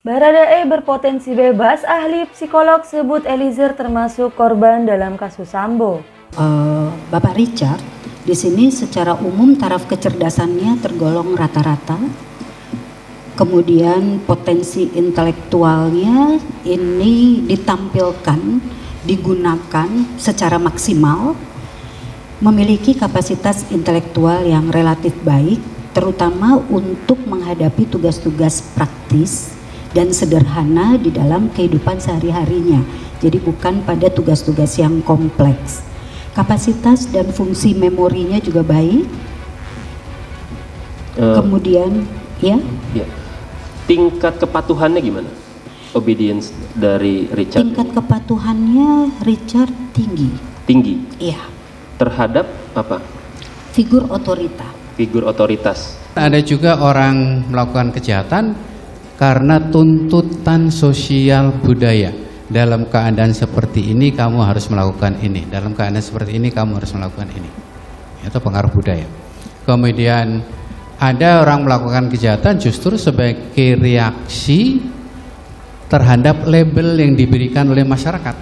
Baradae berpotensi bebas, ahli psikolog sebut Eliezer termasuk korban dalam kasus Sambo. Bapak Richard di sini secara umum taraf kecerdasannya tergolong rata-rata. Kemudian potensi intelektualnya ini ditampilkan, digunakan secara maksimal, memiliki kapasitas intelektual yang relatif baik, terutama untuk menghadapi tugas-tugas praktis dan sederhana di dalam kehidupan sehari-harinya. Jadi bukan pada tugas-tugas yang kompleks. Kapasitas dan fungsi memorinya juga baik. Kemudian ya. Tingkat kepatuhannya gimana? Obedience dari Richard? Tingkat kepatuhannya Richard tinggi. Tinggi? Iya. Terhadap apa? Figur otorita. Figur otoritas. Ada juga orang melakukan kejahatan karena tuntutan sosial budaya. Dalam keadaan seperti ini kamu harus melakukan ini. Dalam keadaan seperti ini kamu harus melakukan ini. Itu pengaruh budaya. Kemudian ada orang melakukan kejahatan justru sebagai reaksi terhadap label yang diberikan oleh masyarakat.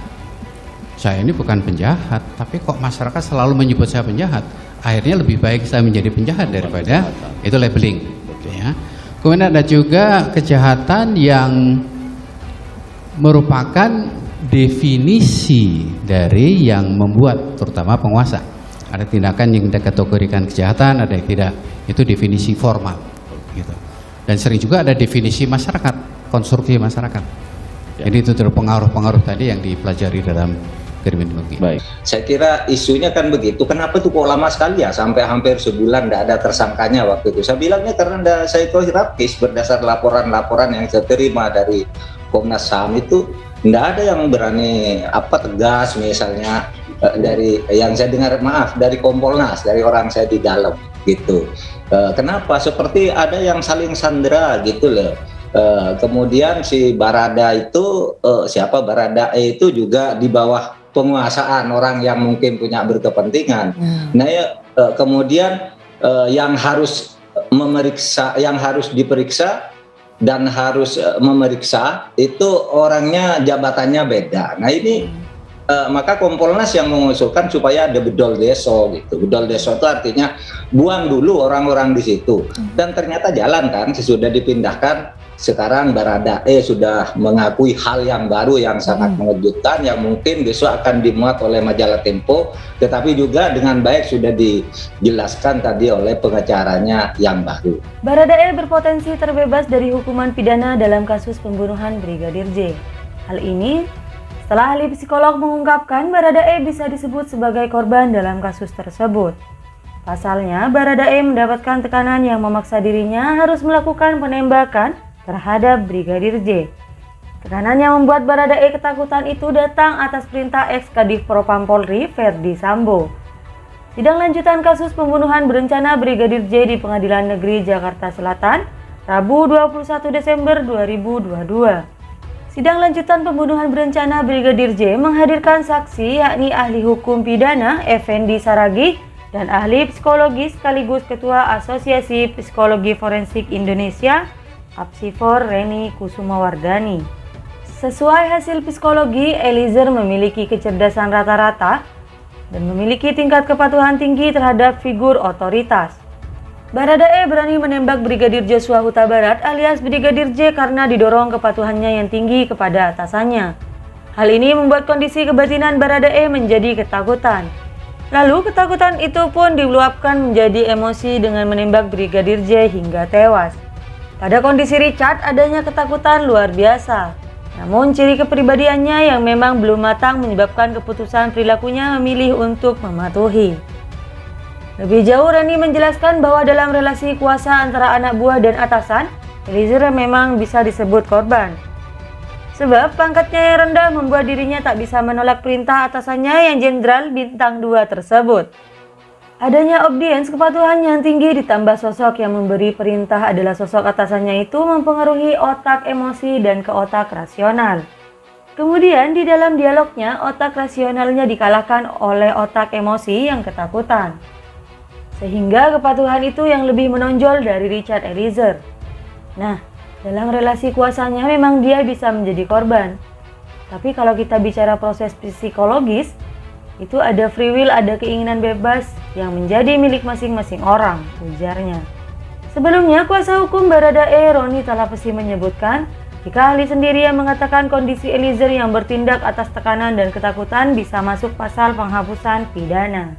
Saya ini bukan penjahat, tapi kok masyarakat selalu menyebut saya penjahat. Akhirnya lebih baik saya menjadi penjahat daripada itu labeling. Ya. Kemudian ada juga kejahatan yang merupakan definisi dari yang membuat, terutama penguasa. Ada tindakan yang dikategorikan kejahatan, ada yang tidak. Itu definisi formal. Gitu. Dan sering juga ada definisi masyarakat, konstruksi masyarakat. Jadi itu pengaruh-pengaruh tadi yang dipelajari dalam kriminologi. Baik. Saya kira isunya kan begitu. Kenapa tuh kok lama sekali ya, sampai hampir sebulan tidak ada tersangkanya waktu itu? Saya bilangnya karena ada psikoterapis berdasar laporan-laporan yang saya terima dari Komnas HAM itu tidak ada yang berani tegas misalnya dari yang saya dengar dari Kompolnas, dari orang saya di dalam gitu. Kenapa? Seperti ada yang saling sandera gitu loh. Kemudian si Barada itu Baradae itu juga di bawah penguasaan orang yang mungkin punya berkepentingan. Nah kemudian yang harus memeriksa, yang harus diperiksa dan harus memeriksa itu orangnya jabatannya beda. Nah ini maka Kompolnas yang mengusulkan supaya ada bedol deso gitu. Bedol deso itu artinya buang dulu orang-orang di situ. Dan ternyata jalan kan, sesudah dipindahkan. Sekarang Baradae sudah mengakui hal yang baru yang sangat mengejutkan, yang mungkin besok akan dimuat oleh majalah Tempo, tetapi juga dengan baik sudah dijelaskan tadi oleh pengacaranya yang baru. Baradae berpotensi terbebas dari hukuman pidana dalam kasus pembunuhan Brigadir J. Hal ini setelah ahli psikolog mengungkapkan Baradae bisa disebut sebagai korban dalam kasus tersebut. Pasalnya, Baradae mendapatkan tekanan yang memaksa dirinya harus melakukan penembakan terhadap Brigadir J. Tekanan yang membuat Baradae ketakutan itu datang atas perintah ex-Kadif Propam Polri, Verdi Sambo. Sidang lanjutan kasus pembunuhan berencana Brigadir J di Pengadilan Negeri Jakarta Selatan, Rabu 21 Desember 2022. Sidang lanjutan pembunuhan berencana Brigadir J menghadirkan saksi yakni ahli hukum pidana Effendi Saragih dan ahli psikologi sekaligus Ketua Asosiasi Psikologi Forensik Indonesia Apsifor Reni Kusumawardani. Sesuai hasil psikologi, Eliezer memiliki kecerdasan rata-rata dan memiliki tingkat kepatuhan tinggi terhadap figur otoritas. Baradae berani menembak Brigadir Joshua Huta Barat alias Brigadir J karena didorong kepatuhannya yang tinggi kepada atasannya. Hal ini membuat kondisi kebatinan Baradae menjadi ketakutan. Lalu ketakutan itu pun diluapkan menjadi emosi dengan menembak Brigadir J hingga tewas. Pada kondisi Richard adanya ketakutan luar biasa. Namun ciri kepribadiannya yang memang belum matang menyebabkan keputusan perilakunya memilih untuk mematuhi. Lebih jauh, Reni menjelaskan bahwa dalam relasi kuasa antara anak buah dan atasan, Eliezer memang bisa disebut korban. Sebab pangkatnya yang rendah membuat dirinya tak bisa menolak perintah atasannya yang jenderal bintang 2 tersebut. Adanya obedience kepatuhan yang tinggi ditambah sosok yang memberi perintah adalah sosok atasannya itu mempengaruhi otak emosi dan ke otak rasional. Kemudian di dalam dialognya otak rasionalnya dikalahkan oleh otak emosi yang ketakutan. Sehingga kepatuhan itu yang lebih menonjol dari Richard Eliezer. Nah, Dalam relasi kuasanya memang dia bisa menjadi korban. Tapi kalau kita bicara proses psikologis, itu ada free will, ada keinginan bebas yang menjadi milik masing-masing orang, ujarnya. Sebelumnya, kuasa hukum Baradae Roni Talapesi menyebutkan, jika ahli sendiri yang mengatakan kondisi Eliezer yang bertindak atas tekanan dan ketakutan bisa masuk pasal penghapusan pidana.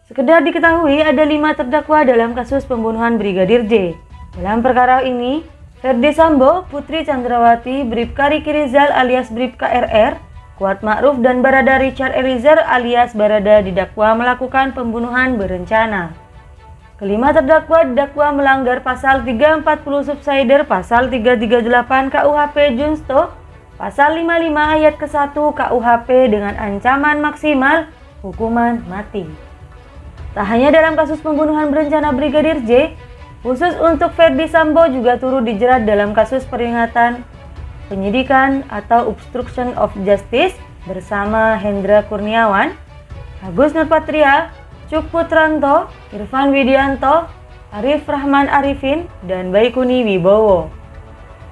Sekedar diketahui ada 5 terdakwa dalam kasus pembunuhan Brigadir J. Dalam perkara ini, Ferdi Sambo, Putri Chandrawati, Bribka Riki Rizal alias Bribka RR, Kuat Ma'ruf dan Barada Richard Eliezer alias Barada didakwa melakukan pembunuhan berencana. Kelima terdakwa didakwa melanggar pasal 340 subsider, pasal 338 KUHP Junsto, pasal 55 ayat ke-1 KUHP dengan ancaman maksimal hukuman mati. Tak hanya dalam kasus pembunuhan berencana Brigadir J, khusus untuk Ferdi Sambo juga turut dijerat dalam kasus peringatan penyidikan atau obstruction of justice bersama Hendra Kurniawan, Agus Nurpatria, Cuk Putranto, Irfan Widianto, Arif Rahman Arifin, dan Baikuni Wibowo.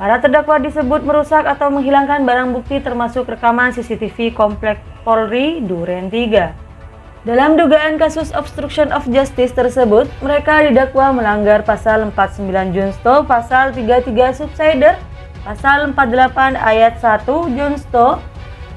Para terdakwa disebut merusak atau menghilangkan barang bukti termasuk rekaman CCTV Komplek Polri Duren 3. Dalam dugaan kasus obstruction of justice tersebut, mereka didakwa melanggar pasal 49 Junsto, pasal 33 subsider, pasal 48 ayat 1 Junsto,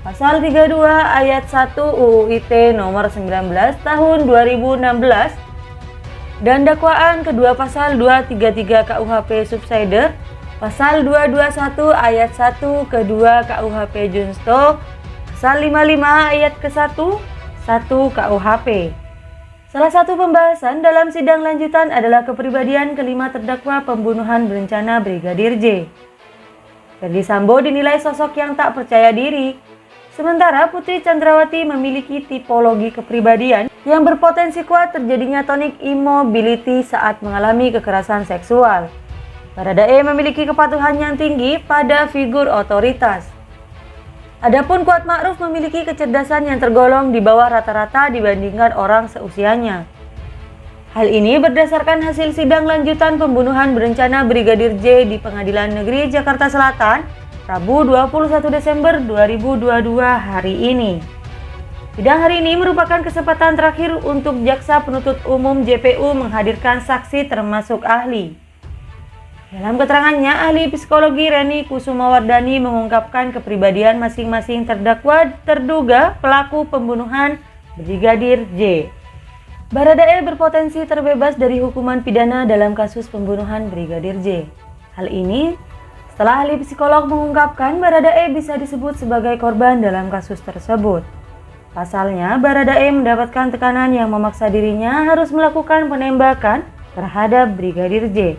pasal 32 ayat 1 UU ITE nomor 19 tahun 2016, dan dakwaan kedua pasal 233 KUHP subsider, pasal 221 ayat 1 kedua KUHP Junsto, pasal 55 ayat ke-1 1 KUHP. Salah satu pembahasan dalam sidang lanjutan adalah kepribadian kelima terdakwa pembunuhan berencana Brigadir J. Ferdi Sambo dinilai sosok yang tak percaya diri, sementara Putri Chandrawati memiliki tipologi kepribadian yang berpotensi kuat terjadinya tonic immobility saat mengalami kekerasan seksual. Baradae memiliki kepatuhan yang tinggi pada figur otoritas. Adapun Kuat Ma'ruf memiliki kecerdasan yang tergolong di bawah rata-rata dibandingkan orang seusianya. Hal ini berdasarkan hasil sidang lanjutan pembunuhan berencana Brigadir J di Pengadilan Negeri Jakarta Selatan, Rabu 21 Desember 2022 hari ini. Sidang hari ini merupakan kesempatan terakhir untuk Jaksa Penuntut Umum JPU menghadirkan saksi termasuk ahli. Dalam keterangannya, ahli psikologi Reni Kusumawardani mengungkapkan kepribadian masing-masing terdakwa terduga pelaku pembunuhan Brigadir J. Baradae berpotensi terbebas dari hukuman pidana dalam kasus pembunuhan Brigadir J. Hal ini setelah ahli psikolog mengungkapkan Baradae bisa disebut sebagai korban dalam kasus tersebut. Pasalnya, Baradae mendapatkan tekanan yang memaksa dirinya harus melakukan penembakan terhadap Brigadir J.